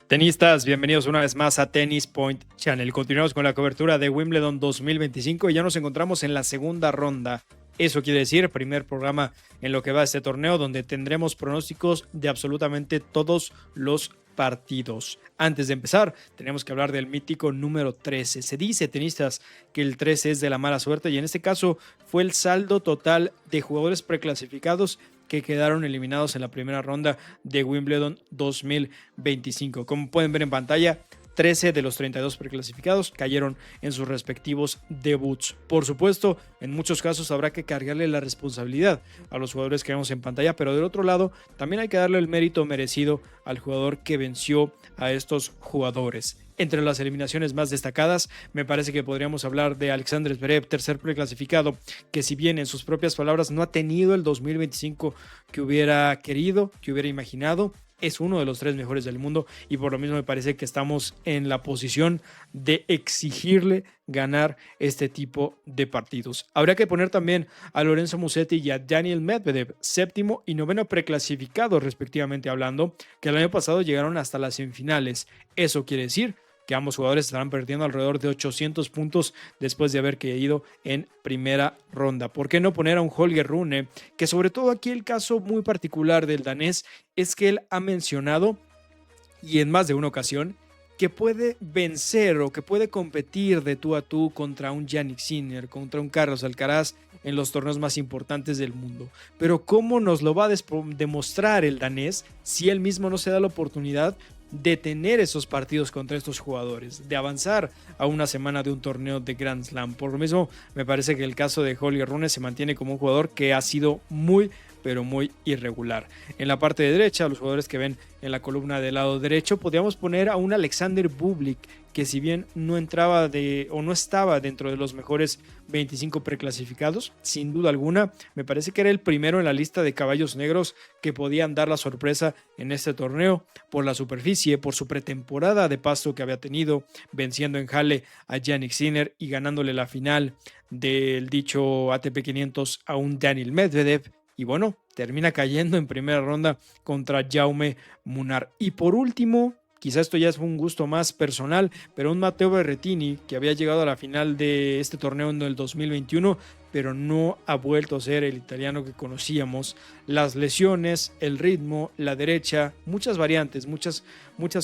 Tenistas, bienvenidos una vez más a Tennis Point Channel. Continuamos con la cobertura de Wimbledon 2025 y ya nos encontramos en la segunda ronda. Eso quiere decir primer programa en lo que va a este torneo, donde tendremos pronósticos de absolutamente todos los partidos. Antes de empezar, tenemos que hablar del mítico número 13. Se dice, tenistas, que el 13 es de la mala suerte y en este caso fue el saldo total de jugadores preclasificados que quedaron eliminados en la primera ronda de Wimbledon 2025. Como pueden ver en pantalla, 13 de los 32 preclasificados cayeron en sus respectivos debuts. Por supuesto, en muchos casos habrá que cargarle la responsabilidad a los jugadores que vemos en pantalla, pero del otro lado también hay que darle el mérito merecido al jugador que venció a estos jugadores. Entre las eliminaciones más destacadas, me parece que podríamos hablar de Alexander Zverev, tercer preclasificado, que si bien en sus propias palabras no ha tenido el 2025 que hubiera querido, que hubiera imaginado, es uno de los 3 mejores del mundo y por lo mismo me parece que estamos en la posición de exigirle ganar este tipo de partidos. Habría que poner también a Lorenzo Musetti y a Daniil Medvedev, séptimo y noveno preclasificados respectivamente hablando, que el año pasado llegaron hasta las semifinales. Eso quiere decir que ambos jugadores estarán perdiendo alrededor de 800 puntos después de haber caído en primera ronda. ¿Por qué no poner a un Holger Rune? Que sobre todo aquí el caso muy particular del danés es que él ha mencionado, y en más de una ocasión, que puede vencer o que puede competir de tú a tú contra un Jannik Sinner, contra un Carlos Alcaraz en los torneos más importantes del mundo. Pero ¿cómo nos lo va a demostrar el danés si él mismo no se da la oportunidad de tener esos partidos contra estos jugadores, de avanzar a una semana de un torneo de Grand Slam? Por lo mismo, me parece que el caso de Holger Rune se mantiene como un jugador que ha sido muy, pero muy irregular. En la parte de derecha, los jugadores que ven en la columna del lado derecho, podríamos poner a un Alexander Bublik, que si bien no entraba o no estaba dentro de los mejores 25 preclasificados, sin duda alguna, me parece que era el primero en la lista de caballos negros que podían dar la sorpresa en este torneo por la superficie, por su pretemporada de pasto que había tenido, venciendo en Halle a Jannik Sinner y ganándole la final del dicho ATP 500 a un Daniil Medvedev. Y bueno, termina cayendo en primera ronda contra Jaume Munar. Y por último, quizá esto ya es un gusto más personal, pero un Matteo Berrettini que había llegado a la final de este torneo en el 2021, pero no ha vuelto a ser el italiano que conocíamos. Las lesiones, el ritmo, la derecha, muchas variantes, muchas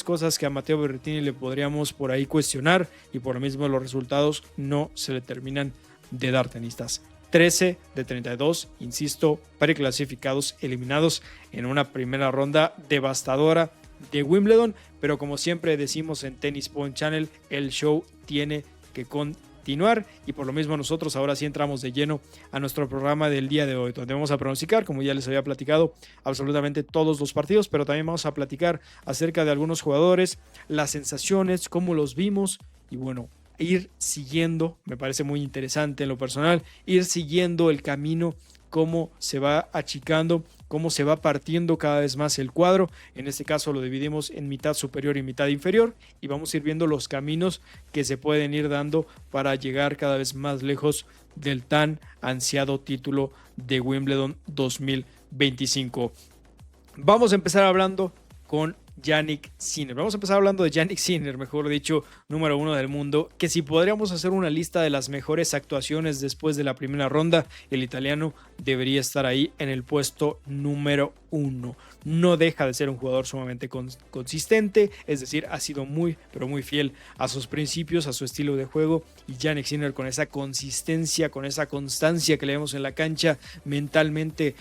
cosas que a Matteo Berrettini le podríamos por ahí cuestionar y por lo mismo los resultados no se le terminan de dar, tenistas. 13 de 32, insisto, preclasificados eliminados en una primera ronda devastadora de Wimbledon, pero como siempre decimos en Tennis Point Channel, el show tiene que continuar y por lo mismo nosotros ahora sí entramos de lleno a nuestro programa del día de hoy, donde vamos a pronosticar, como ya les había platicado, absolutamente todos los partidos, pero también vamos a platicar acerca de algunos jugadores, las sensaciones, cómo los vimos y bueno, ir siguiendo, me parece muy interesante en lo personal, ir siguiendo el camino, cómo se va achicando, cómo se va partiendo cada vez más el cuadro. En este caso lo dividimos en mitad superior y mitad inferior y vamos a ir viendo los caminos que se pueden ir dando para llegar cada vez más lejos del tan ansiado título de Wimbledon 2025. Vamos a empezar hablando con Jannik Sinner. Vamos a empezar hablando de Jannik Sinner, mejor dicho, número 1 del mundo, que si podríamos hacer una lista de las mejores actuaciones después de la primera ronda, el italiano debería estar ahí en el puesto número 1. No deja de ser un jugador sumamente consistente, es decir, ha sido muy, pero muy fiel a sus principios, a su estilo de juego, y Jannik Sinner con esa consistencia, con esa constancia que le vemos en la cancha, mentalmente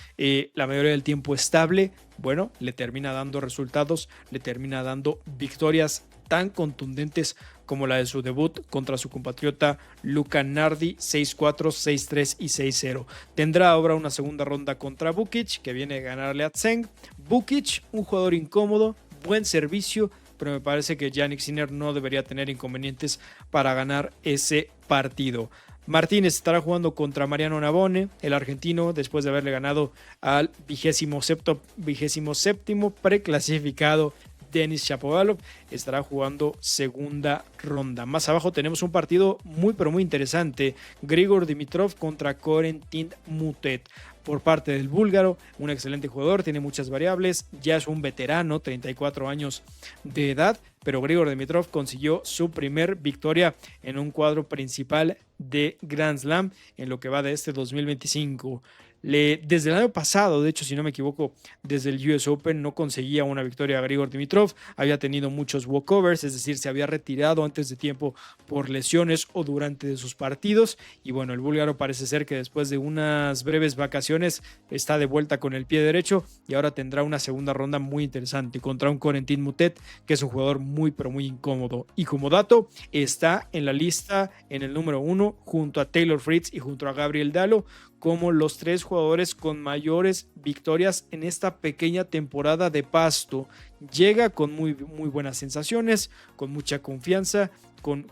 la mayoría del tiempo estable, bueno, le termina dando resultados, le termina dando victorias tan contundentes como la de su debut contra su compatriota Luca Nardi, 6-4, 6-3 y 6-0. Tendrá ahora una segunda ronda contra Bukic, que viene a ganarle a Zeng. Bukic, un jugador incómodo, buen servicio, pero me parece que Jannik Sinner no debería tener inconvenientes para ganar ese partido. Martínez estará jugando contra Mariano Navone, el argentino, después de haberle ganado al 27º preclasificado Denis Shapovalov. Estará jugando segunda ronda. Más abajo tenemos un partido muy pero muy interesante. Grigor Dimitrov contra Corentin Moutet. Por parte del búlgaro, un excelente jugador, tiene muchas variables, ya es un veterano, 34 años de edad, pero Grigor Dimitrov consiguió su primer victoria en un cuadro principal de Grand Slam en lo que va de este 2025. Desde el año pasado, de hecho, si no me equivoco, desde el US Open no conseguía una victoria a Grigor Dimitrov, había tenido muchos walkovers, es decir, se había retirado antes de tiempo por lesiones o durante de sus partidos, y bueno, el búlgaro parece ser que después de unas breves vacaciones está de vuelta con el pie derecho y ahora tendrá una segunda ronda muy interesante contra un Corentin Moutet, que es un jugador muy pero muy incómodo, y como dato, está en la lista en el número 1 junto a Taylor Fritz y junto a Gabriel Dalo como los 3 jugadores con mayores victorias en esta pequeña temporada de Pasto. Llega con muy buenas sensaciones, con mucha confianza, con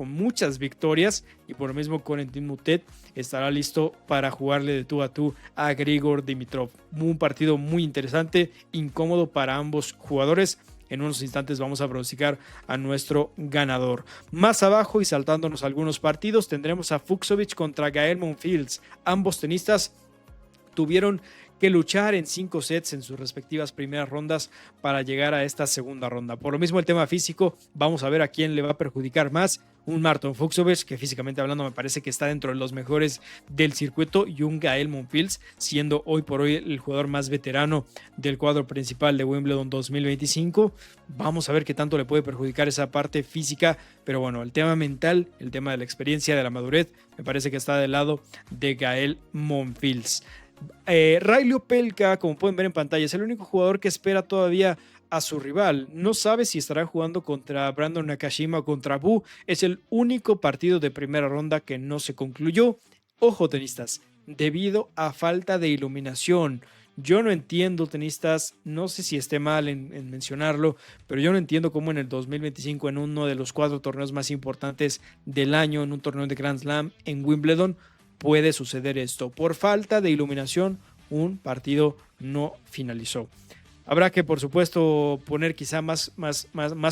muchas victorias, y por lo mismo Corentin Moutet estará listo para jugarle de tú a tú a Grigor Dimitrov. Un partido muy interesante, incómodo para ambos jugadores. En unos instantes vamos a pronosticar a nuestro ganador. Más abajo y saltándonos algunos partidos, tendremos a Fucsovics contra Gael Monfils. Ambos tenistas tuvieron que luchar en 5 sets en sus respectivas primeras rondas para llegar a esta segunda ronda. Por lo mismo, el tema físico, vamos a ver a quién le va a perjudicar más. Un Marton Fucsovics, que físicamente hablando me parece que está dentro de los mejores del circuito, y un Gael Monfils, siendo hoy por hoy el jugador más veterano del cuadro principal de Wimbledon 2025. Vamos a ver qué tanto le puede perjudicar esa parte física, pero bueno, el tema mental, el tema de la experiencia, de la madurez, me parece que está del lado de Gael Monfils. Riley Opelka, como pueden ver en pantalla, es el único jugador que espera todavía a su rival. No sabe si estará jugando contra Brandon Nakashima o contra Bu. Es el único partido de primera ronda que no se concluyó. Ojo, tenistas, debido a falta de iluminación. Yo no entiendo, tenistas, no sé si esté mal en mencionarlo, pero yo no entiendo cómo en el 2025, en uno de los 4 torneos más importantes del año, en un torneo de Grand Slam en Wimbledon, puede suceder esto. Por falta de iluminación, un partido no finalizó. Habrá que, por supuesto, poner quizá más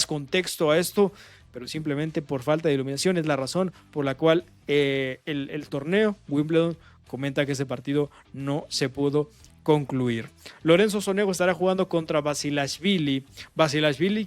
contexto a esto, pero simplemente por falta de iluminación es la razón por la cual el torneo Wimbledon comenta que ese partido no se pudo concluir. Lorenzo Sonego estará jugando contra Basilashvili,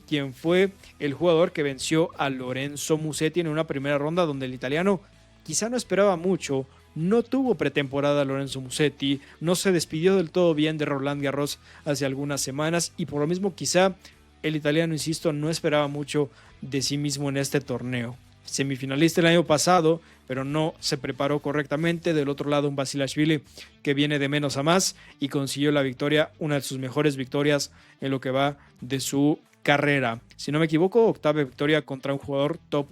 quien fue el jugador que venció a Lorenzo Musetti en una primera ronda donde el italiano quizá no esperaba mucho. No tuvo pretemporada Lorenzo Musetti, no se despidió del todo bien de Roland Garros hace algunas semanas, y por lo mismo quizá el italiano, insisto, no esperaba mucho de sí mismo en este torneo. Semifinalista el año pasado, pero no se preparó correctamente. Del otro lado, un Basilashvili que viene de menos a más y consiguió la victoria, una de sus mejores victorias en lo que va de su carrera. Si no me equivoco, 8ª victoria contra un jugador top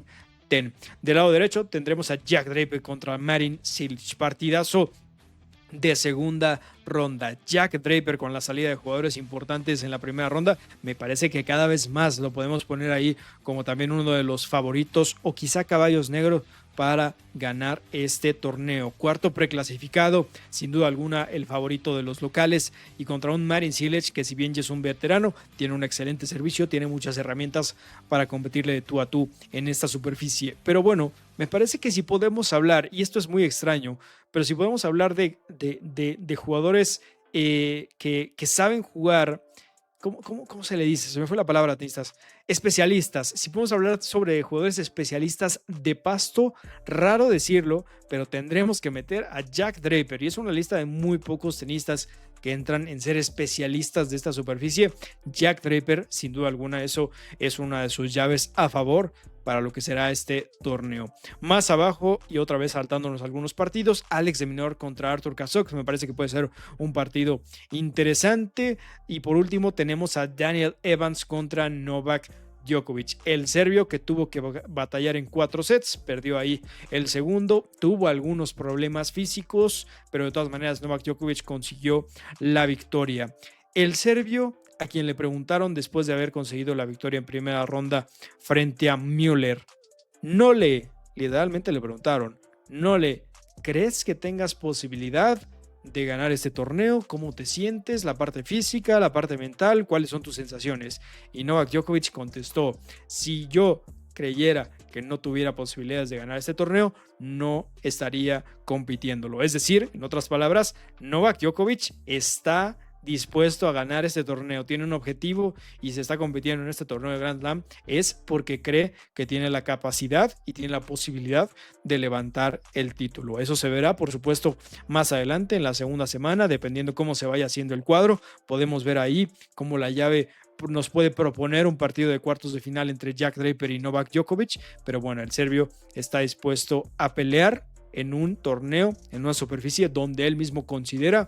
10. Del lado derecho tendremos a Jack Draper contra Marin Cilic, partidazo de segunda ronda. Jack Draper con la salida de jugadores importantes en la primera ronda, me parece que cada vez más lo podemos poner ahí como también uno de los favoritos o quizá caballos negros para ganar este torneo. 4º preclasificado, sin duda alguna el favorito de los locales, y contra un Marin Cilic que, si bien ya es un veterano, tiene un excelente servicio, tiene muchas herramientas para competirle de tú a tú en esta superficie. Pero bueno, me parece que si podemos hablar, y esto es muy extraño, pero si podemos hablar de jugadores que saben jugar, ¿cómo se le dice? Se me fue la palabra, tenistas. Especialistas. Si podemos hablar sobre jugadores especialistas de pasto, raro decirlo, pero tendremos que meter a Jack Draper, y es una lista de muy pocos tenistas que entran en ser especialistas de esta superficie. Jack Draper, sin duda alguna, eso es una de sus llaves a favor para lo que será este torneo. Más abajo, y otra vez saltándonos algunos partidos, Alex de Minaur contra Arthur Cazaux, me parece que puede ser un partido interesante. Y por último tenemos a Daniel Evans contra Novak Djokovic, el serbio que tuvo que batallar en 4 sets, perdió ahí el segundo, tuvo algunos problemas físicos, pero de todas maneras Novak Djokovic consiguió la victoria. El serbio, a quien le preguntaron después de haber conseguido la victoria en primera ronda frente a Müller, literalmente le preguntaron, ¿crees que tengas posibilidad de ganar este torneo? ¿Cómo te sientes? La parte física, la parte mental, ¿cuáles son tus sensaciones? Y Novak Djokovic contestó, si yo creyera que no tuviera posibilidades de ganar este torneo, no estaría compitiéndolo. Es decir, en otras palabras, Novak Djokovic está dispuesto a ganar este torneo, tiene un objetivo y se está compitiendo en este torneo de Grand Slam, es porque cree que tiene la capacidad y tiene la posibilidad de levantar el título. Eso se verá, por supuesto, más adelante en la segunda semana, dependiendo cómo se vaya haciendo el cuadro. Podemos ver ahí cómo la llave nos puede proponer un partido de cuartos de final entre Jack Draper y Novak Djokovic, pero bueno, el serbio está dispuesto a pelear en un torneo, en una superficie donde él mismo considera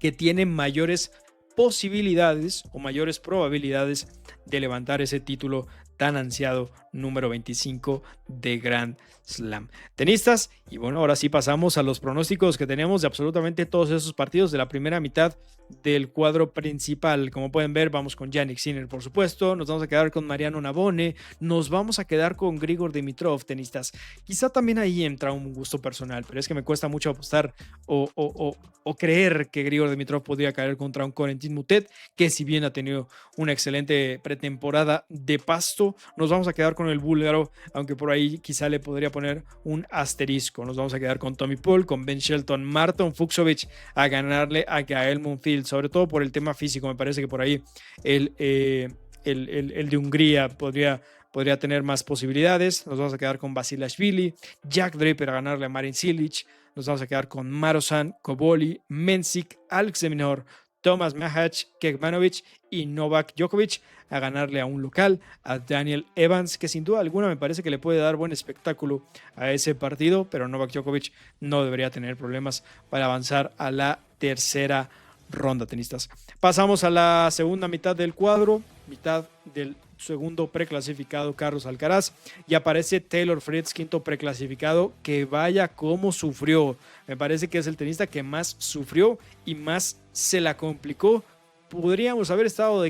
que tiene mayores posibilidades o mayores probabilidades de levantar ese título tan ansiado número 25 de Grand Slam. Tenistas, y bueno, ahora sí pasamos a los pronósticos que tenemos de absolutamente todos esos partidos de la primera mitad del cuadro principal. Como pueden ver, vamos con Jannik Sinner, por supuesto, nos vamos a quedar con Mariano Navone, nos vamos a quedar con Grigor Dimitrov, tenistas. Quizá también ahí entra un gusto personal, pero es que me cuesta mucho apostar o creer que Grigor Dimitrov podría caer contra un Corentin Moutet, que si bien ha tenido una excelente pretemporada de pasto, nos vamos a quedar con el búlgaro, aunque por ahí quizá le podría poner un asterisco. Nos vamos a quedar con Tommy Paul, con Ben Shelton, Marton Fucsovics a ganarle a Gael Monfils, sobre todo por el tema físico. Me parece que por ahí el de Hungría podría tener más posibilidades. Nos vamos a quedar con Basilashvili, Jack Draper a ganarle a Marin Cilic. Nos vamos a quedar con Marosan, Koboli, Mensik, Alex de Minaur, Thomas Mahach, Kekmanovic y Novak Djokovic a ganarle a un local, a Daniel Evans, que sin duda alguna me parece que le puede dar buen espectáculo a ese partido, pero Novak Djokovic no debería tener problemas para avanzar a la tercera ronda, tenistas. Pasamos a la segunda mitad del cuadro, mitad del segundo preclasificado Carlos Alcaraz, y aparece Taylor Fritz, quinto preclasificado, que vaya cómo sufrió. Me parece que es el tenista que más sufrió y más se la complicó. Podríamos haber estado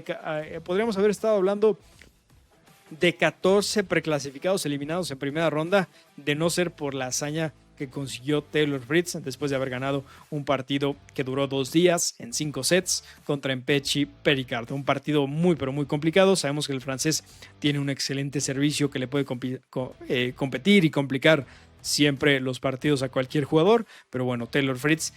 hablando de 14 preclasificados eliminados en primera ronda, de no ser por la hazaña que consiguió Taylor Fritz después de haber ganado un partido que duró 2 días en 5 sets contra Mpetshi Pericard. Un partido muy pero muy complicado. Sabemos que el francés tiene un excelente servicio que le puede competir y complicar siempre los partidos a cualquier jugador, pero bueno, Taylor Fritz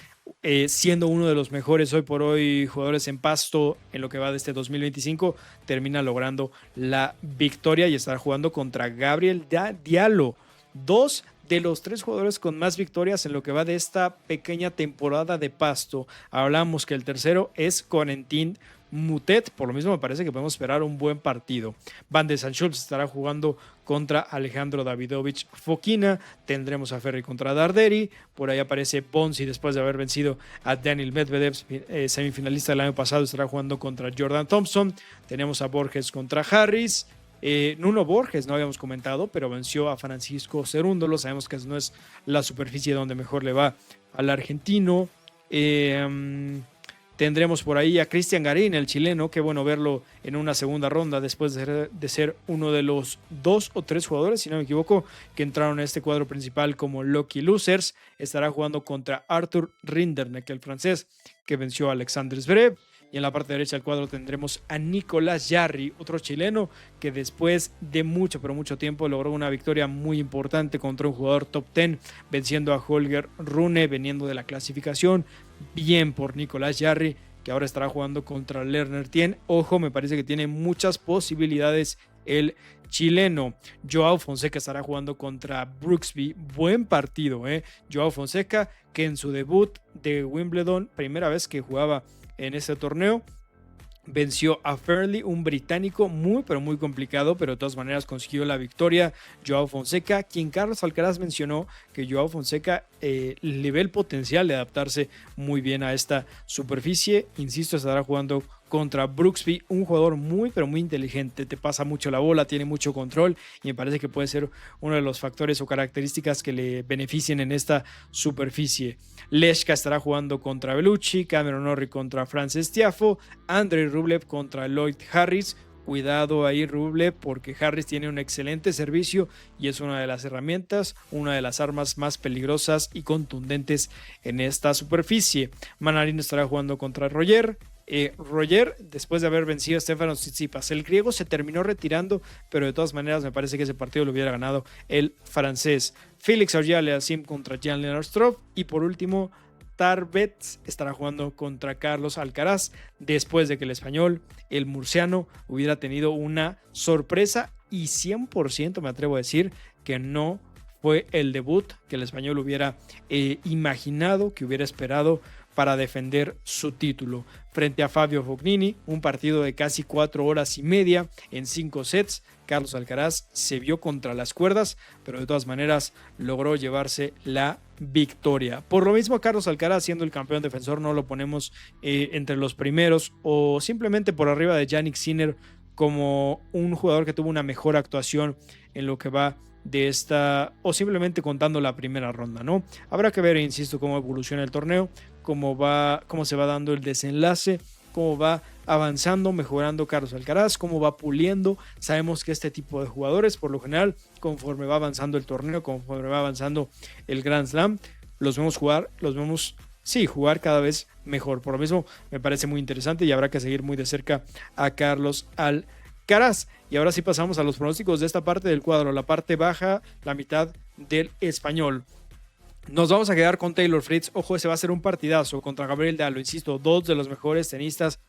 siendo uno de los mejores hoy por hoy jugadores en pasto en lo que va de este 2025, termina logrando la victoria y estará jugando contra Gabriel Diallo, 2 de los 3 jugadores con más victorias en lo que va de esta pequeña temporada de pasto. Hablamos que el tercero es Corentin Moutet, por lo mismo me parece que podemos esperar un buen partido. Van de Sanchulps estará jugando contra Alejandro Davidovich Fokina, tendremos a Ferry contra Darderi, por ahí aparece Bonzi después de haber vencido a Daniil Medvedev, semifinalista del año pasado, estará jugando contra Jordan Thompson, tenemos a Borges contra Harris. Nuno Borges no habíamos comentado, pero venció a Francisco Cerúndolo. Sabemos que no es la superficie donde mejor le va al argentino. Tendremos por ahí a Cristian Garín, el chileno. Qué bueno verlo en una segunda ronda después de ser uno de los 2 o 3 jugadores, si no me equivoco, que entraron a este cuadro principal como lucky losers. Estará jugando contra Arthur Rinderknech, el francés, que venció a Alexander Zverev. Y en la parte derecha del cuadro tendremos a Nicolás Jarry, otro chileno que después de mucho, pero mucho tiempo logró una victoria muy importante contra un jugador top 10, venciendo a Holger Rune, veniendo de la clasificación. Bien por Nicolás Jarry, que ahora estará jugando contra Lerner Tien. Ojo, me parece que tiene muchas posibilidades el chileno. Joao Fonseca estará jugando contra Brooksby. Buen partido, Joao Fonseca, que en su debut de Wimbledon, primera vez que jugaba en este torneo, venció a Fairley, un británico muy pero muy complicado, pero de todas maneras consiguió la victoria. Joao Fonseca, quien Carlos Alcaraz mencionó que Joao Fonseca le ve el potencial de adaptarse muy bien a esta superficie. Insisto, estará jugando contra Brooksby, un jugador muy pero muy inteligente, te pasa mucho la bola, tiene mucho control y me parece que puede ser uno de los factores o características que le beneficien en esta superficie. Leshka estará jugando contra Bellucci, Cameron Norrie contra Frances Tiafoe, Andrei Rublev contra Lloyd Harris. Cuidado ahí Rublev, porque Harris tiene un excelente servicio y es una de las herramientas, una de las armas más peligrosas y contundentes en esta superficie. Mannarino estará jugando contra Roger. Roger, después de haber vencido a Stefanos Tsitsipas, el griego se terminó retirando, pero de todas maneras me parece que ese partido lo hubiera ganado el francés. Félix Auger-Aliassime contra Jan-Lennard Struff. Y por último, Tarbets estará jugando contra Carlos Alcaraz, después de que el español, el murciano, hubiera tenido una sorpresa y 100% me atrevo a decir que no fue el debut que el español hubiera imaginado, que hubiera esperado para defender su título. Frente a Fabio Fognini, un partido de casi 4 horas y media en 5 sets. Carlos Alcaraz se vio contra las cuerdas, pero de todas maneras logró llevarse la victoria. Por lo mismo, Carlos Alcaraz, siendo el campeón defensor, no lo ponemos entre los primeros o simplemente por arriba de Jannik Sinner como un jugador que tuvo una mejor actuación en lo que va de esta, o simplemente contando la primera ronda, ¿no? Habrá que ver, insisto, cómo evoluciona el torneo, cómo se va dando el desenlace, cómo va avanzando, mejorando Carlos Alcaraz, cómo va puliendo. Sabemos que este tipo de jugadores, por lo general, conforme va avanzando el torneo, conforme va avanzando el Grand Slam, los vemos jugar cada vez mejor. Por lo mismo, me parece muy interesante y habrá que seguir muy de cerca a Carlos Alcaraz. Y ahora sí pasamos a los pronósticos de esta parte del cuadro, la parte baja, la mitad del español. Nos vamos a quedar con Taylor Fritz. Ojo, ese va a ser un partidazo contra Gabriel Dalo. Insisto, dos de los mejores tenistas,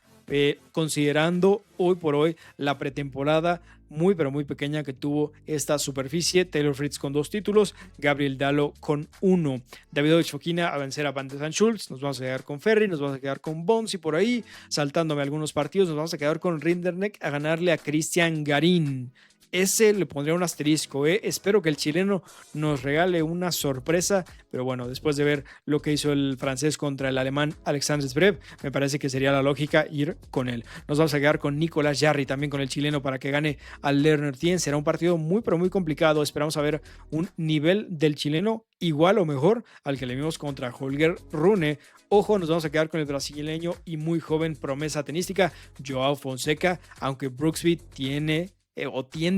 considerando hoy por hoy la pretemporada muy pero muy pequeña que tuvo esta superficie. Taylor Fritz con 2 títulos, Gabriel Dalo con 1. Davidovich Fokina a vencer a Van de Zandschulp. Nos vamos a quedar con Ferry, nos vamos a quedar con Bonzi por ahí, saltándome algunos partidos. Nos vamos a quedar con Rinderknecht a ganarle a Cristian Garín. Ese le pondría un asterisco, Espero que el chileno nos regale una sorpresa, pero bueno, después de ver lo que hizo el francés contra el alemán Alexander Zverev, me parece que sería la lógica ir con él. Nos vamos a quedar con Nicolás Jarry, también con el chileno, para que gane al Lerner Tien. Será un partido muy pero muy complicado. Esperamos a ver un nivel del chileno igual o mejor al que le vimos contra Holger Rune. Ojo, nos vamos a quedar con el brasileño y muy joven promesa tenística Joao Fonseca, aunque Brooksby tiende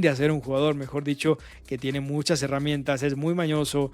a ser un jugador, mejor dicho, que tiene muchas herramientas, es muy mañoso,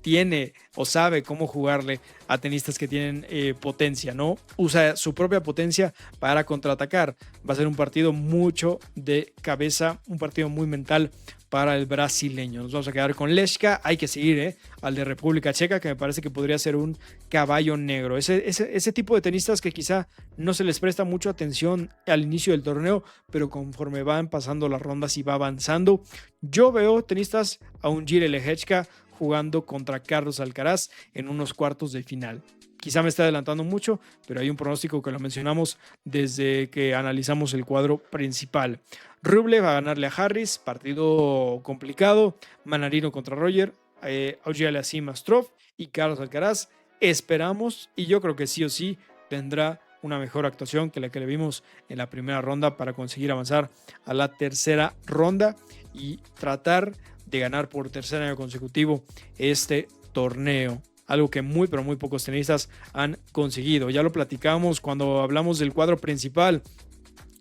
tiene o sabe cómo jugarle a tenistas que tienen potencia, ¿no? Usa su propia potencia para contraatacar. Va a ser un partido mucho de cabeza, un partido muy mental para el brasileño. Nos vamos a quedar con Leshka. Hay que seguir al de República Checa, que me parece que podría ser un caballo negro. Ese tipo de tenistas que quizá no se les presta mucho atención al inicio del torneo, pero conforme van pasando las rondas y va avanzando, yo veo tenistas a un Jiri Lehečka jugando contra Carlos Alcaraz en unos cuartos de final. Quizá me está adelantando mucho, pero hay un pronóstico que lo mencionamos desde que analizamos el cuadro principal. Rublev va a ganarle a Harris, partido complicado. Mannarino contra Roger, Auger-Aliassime a Struff y Carlos Alcaraz. Esperamos, y yo creo que sí o sí tendrá una mejor actuación que la que le vimos en la primera ronda para conseguir avanzar a la tercera ronda y tratar de ganar por tercer año consecutivo este torneo. Algo que muy pero muy pocos tenistas han conseguido. Ya lo platicamos cuando hablamos del cuadro principal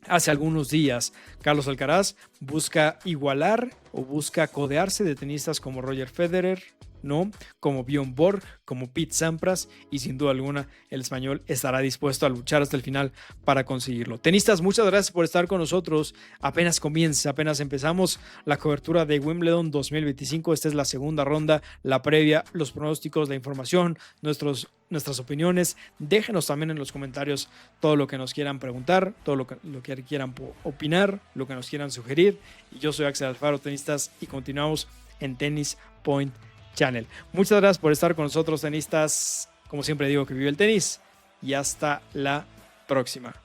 hace algunos días. Carlos Alcaraz busca igualar o busca codearse de tenistas como Roger Federer, ¿no? Como Bjorn Borg, como Pete Sampras, y sin duda alguna el español estará dispuesto a luchar hasta el final para conseguirlo. Tenistas, muchas gracias por estar con nosotros. Apenas empezamos la cobertura de Wimbledon 2025. Esta es la segunda ronda, la previa, los pronósticos, la información, nuestras opiniones. Déjenos también en los comentarios todo lo que nos quieran preguntar, todo lo que quieran opinar, lo que nos quieran sugerir. Y yo soy Axel Alfaro, tenistas, y continuamos en Tennis Point Channel. Muchas gracias por estar con nosotros, tenistas. Como siempre digo, que vive el tenis, y hasta la próxima.